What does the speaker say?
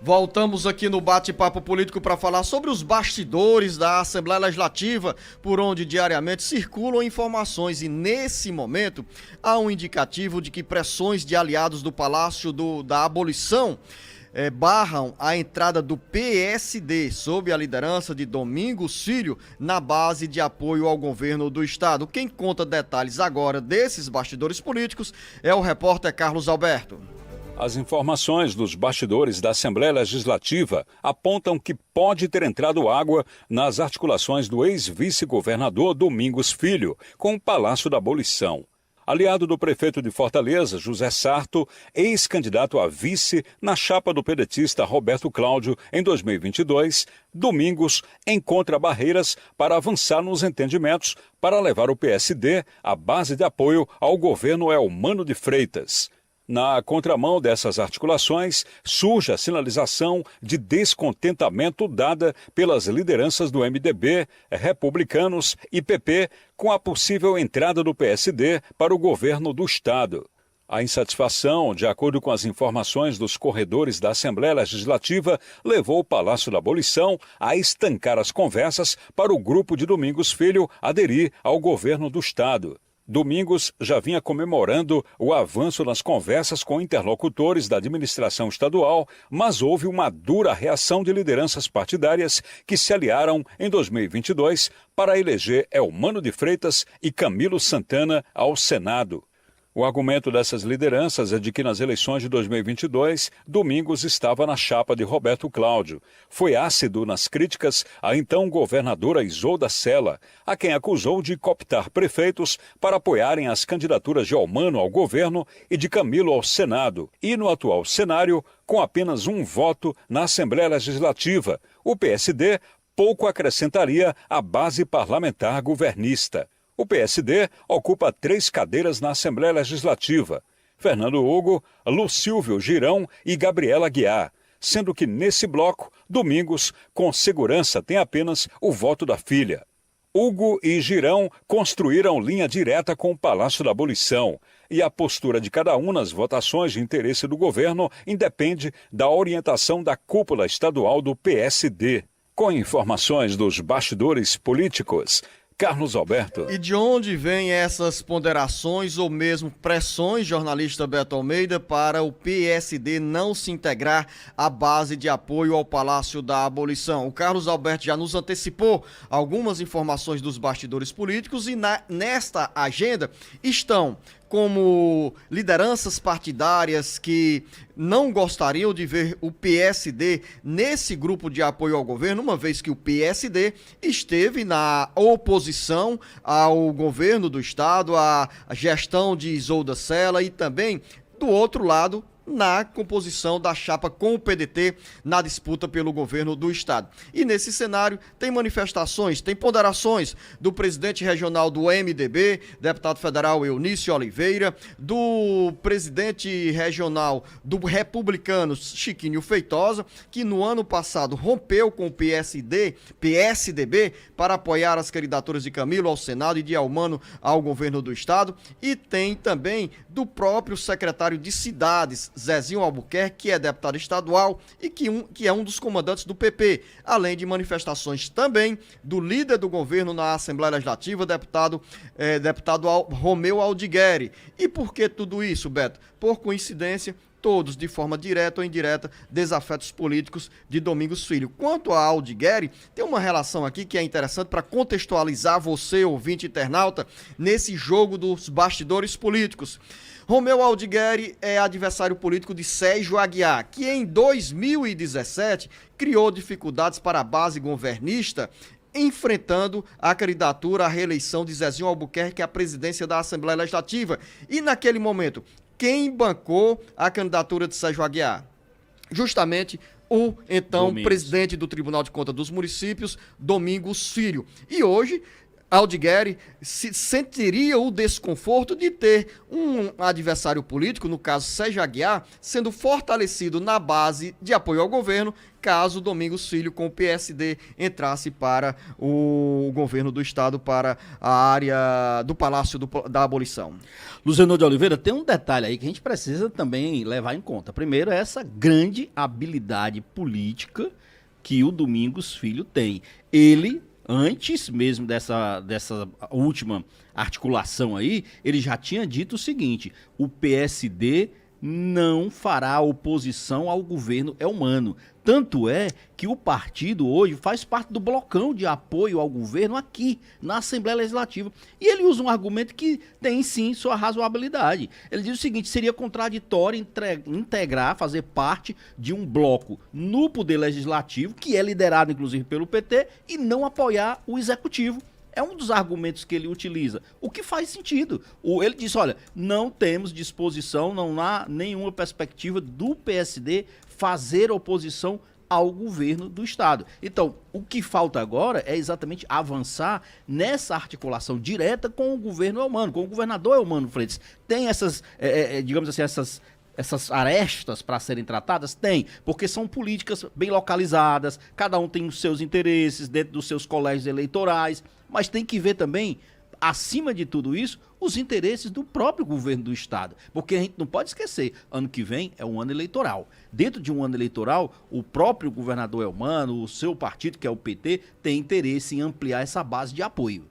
Voltamos aqui no Bate-Papo Político para falar sobre os bastidores da Assembleia Legislativa, por onde diariamente circulam informações e, nesse momento, há um indicativo de que pressões de aliados do Palácio da Abolição barram a entrada do PSD, sob a liderança de Domingos Filho, na base de apoio ao governo do Estado. Quem conta detalhes agora desses bastidores políticos é o repórter Carlos Alberto. As informações dos bastidores da Assembleia Legislativa apontam que pode ter entrado água nas articulações do ex-vice-governador Domingos Filho com o Palácio da Abolição. Aliado do prefeito de Fortaleza, José Sarto, ex-candidato a vice na chapa do pedetista Roberto Cláudio em 2022, Domingos encontra barreiras para avançar nos entendimentos para levar o PSD à base de apoio ao governo Eumano de Freitas. Na contramão dessas articulações, surge a sinalização de descontentamento dada pelas lideranças do MDB, republicanos e PP com a possível entrada do PSD para o governo do Estado. A insatisfação, de acordo com as informações dos corredores da Assembleia Legislativa, levou o Palácio da Abolição a estancar as conversas para o grupo de Domingos Filho aderir ao governo do Estado. Domingos já vinha comemorando o avanço nas conversas com interlocutores da administração estadual, mas houve uma dura reação de lideranças partidárias que se aliaram em 2022 para eleger Eumano de Freitas e Camilo Santana ao Senado. O argumento dessas lideranças é de que nas eleições de 2022, Domingos estava na chapa de Roberto Cláudio. Foi ácido nas críticas à então governadora Isolda Sela, a quem acusou de cooptar prefeitos para apoiarem as candidaturas de Eumano ao governo e de Camilo ao Senado. E no atual cenário, com apenas um voto na Assembleia Legislativa, o PSD pouco acrescentaria à base parlamentar governista. O PSD ocupa 3 cadeiras na Assembleia Legislativa: Fernando Hugo, Lucílvio Girão e Gabriela Aguiar, sendo que nesse bloco, Domingos, com segurança, tem apenas o voto da filha. Hugo e Girão construíram linha direta com o Palácio da Abolição, e a postura de cada um nas votações de interesse do governo independe da orientação da cúpula estadual do PSD. Com informações dos bastidores políticos, Carlos Alberto. E de onde vêm essas ponderações ou mesmo pressões, jornalista Beto Almeida, para o PSD não se integrar à base de apoio ao Palácio da Abolição? O Carlos Alberto já nos antecipou algumas informações dos bastidores políticos e nesta agenda estão como lideranças partidárias que não gostariam de ver o PSD nesse grupo de apoio ao governo, uma vez que o PSD esteve na oposição ao governo do Estado, à gestão de Isolda Sela e também, do outro lado, na composição da chapa com o PDT na disputa pelo governo do Estado. E nesse cenário tem manifestações, tem ponderações do presidente regional do MDB, deputado federal Eunício Oliveira, do presidente regional do Republicanos, Chiquinho Feitosa, que no ano passado rompeu com o PSDB para apoiar as candidaturas de Camilo ao Senado e de Eumano ao governo do Estado, e tem também do próprio secretário de Cidades, Zezinho Albuquerque, que é deputado estadual e que é um dos comandantes do PP, além de manifestações também do líder do governo na Assembleia Legislativa, deputado Romeu Aldigueri. E por que tudo isso, Beto? Por coincidência, todos, de forma direta ou indireta, desafetos políticos de Domingos Filho. Quanto a Aldigueri, tem uma relação aqui que é interessante para contextualizar você, ouvinte internauta, nesse jogo dos bastidores políticos. Romeu Aldigueri é adversário político de Sérgio Aguiar, que em 2017 criou dificuldades para a base governista, enfrentando a candidatura à reeleição de Zezinho Albuquerque à presidência da Assembleia Legislativa. E naquele momento, quem bancou a candidatura de Sérgio Aguiar? Justamente o então presidente do Tribunal de Contas dos Municípios, Domingos Filho. E hoje Aldigueri sentiria o desconforto de ter um adversário político, no caso Sérgio Aguiar, sendo fortalecido na base de apoio ao governo, caso Domingos Filho com o PSD entrasse para o governo do estado, para a área do Palácio da Abolição. Luciano de Oliveira, tem um detalhe aí que a gente precisa também levar em conta. Primeiro, é essa grande habilidade política que o Domingos Filho tem. Ele, antes mesmo dessa última articulação aí, ele já tinha dito o seguinte: o PSD não fará oposição ao governo Elmano. Tanto é que o partido hoje faz parte do blocão de apoio ao governo aqui na Assembleia Legislativa. E ele usa um argumento que tem sim sua razoabilidade. Ele diz o seguinte: seria contraditório integrar, fazer parte de um bloco no Poder Legislativo, que é liderado inclusive pelo PT, e não apoiar o Executivo. É um dos argumentos que ele utiliza, o que faz sentido. Ele diz, olha, não temos disposição, não há nenhuma perspectiva do PSD fazer oposição ao governo do Estado. Então, o que falta agora é exatamente avançar nessa articulação direta com o governo Elmano, com o governador Elmano Freitas. Tem essas, digamos assim, essas arestas para serem tratadas? Tem, porque são políticas bem localizadas, cada um tem os seus interesses dentro dos seus colégios eleitorais, mas tem que ver também, acima de tudo isso, os interesses do próprio governo do Estado. Porque a gente não pode esquecer, ano que vem é um ano eleitoral. Dentro de um ano eleitoral, o próprio governador Elmano, o seu partido, que é o PT, tem interesse em ampliar essa base de apoio.